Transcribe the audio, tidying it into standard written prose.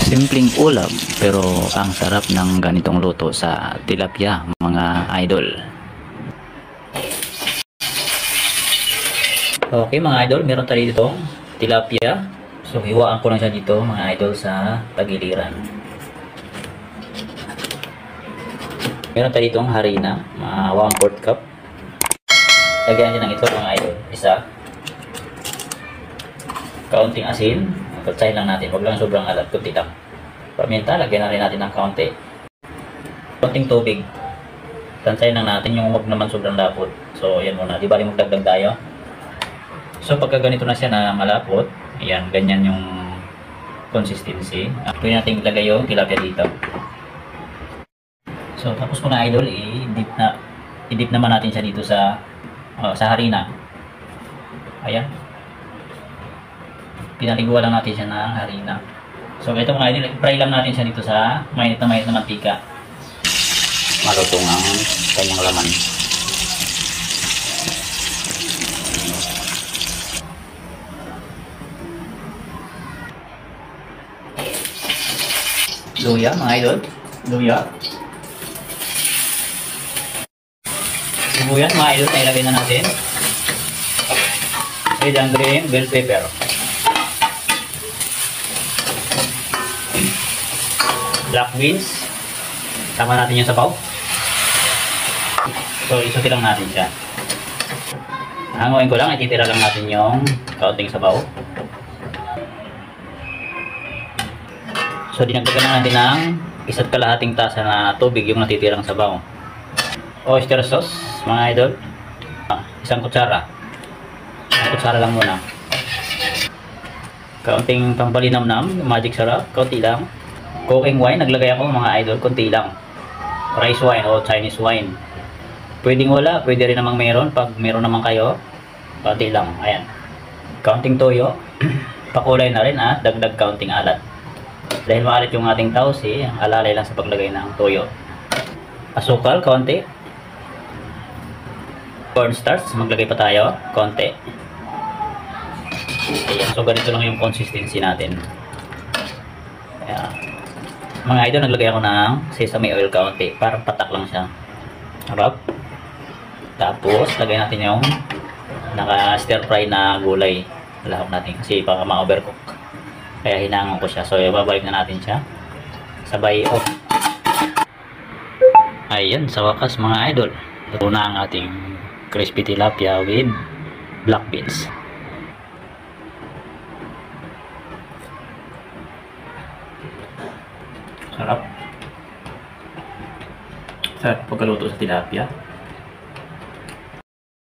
Simpleng ulam pero ang sarap ng ganitong luto sa tilapia mga idol. Okay mga idol, meron tayo dito tilapia. So hiwaan ko lang siya dito mga idol sa tagiliran. Meron tayo dito harina, mga 1/4 cup. Lagyan natin ng ito mga idol, isa. Kaunting asin, pagsahin lang natin, huwag lang sobrang alat, kunti lang. Paminta, lagyan na rin natin ng kaunti. Kaunting tubig. Tansayin lang natin yung huwag naman sobrang lapot. So yan muna, di ba rin magdagdag tayo? So pagka ganito na siya na malapot, ayan, ganyan yung consistency. Pwede natin ilagay yung tilapia dito. So tapos ko na idol, i-dip naman natin siya dito sa harina. Ayan. Pinaliguan lang natin siya ng harina. So ito mga idol, fry lang natin siya dito sa mainit na mantika. Malutong ang kanyang laman. Luya mga idol. Luya. Sibuyas mga idol, ilagay na natin. Red and green bell pepper. Black beans. Tama natin yung sabaw. So isuti lang natin siya. Hanguin ko lang, ititira lang natin yung kaunting sabaw. So dinagdagan na natin ng 1 kalahating tasa na tubig yung natitirang sabaw. Oyster sauce mga idol, 1 kutsara. 1 kutsara lang muna. Kaunting pampalinamnam, magic sarap, kaunti lang. Cooking wine, naglagay ako mga idol, konti lang. Rice wine o Chinese wine. Pwedeng wala, pwede rin namang meron. Pag meron naman kayo, konti lang. Ayan. Kaunting toyo. Pakulay na rin dagdag kaunting alat. Dahil maalat yung ating tausi, alalay lang sa paglagay ng toyo. Asukal, konti. Cornstarch, maglagay pa tayo, konti. Ayan. So ganito lang yung consistency natin. Ayan. Mga idol, naglagay ako ng sesame oil kaunti. Parang patak lang siya. Harap. Tapos, lagay natin yung naka-stir fry na gulay. Lahok natin kasi baka ma-overcook. Kaya hinangon ko siya. So, babalik na natin siya. Sabay off. Ayan, sa wakas mga idol. Luto na ang ating crispy tilapia with black beans. Sarap. Sarap pagkaluto sa tilapia.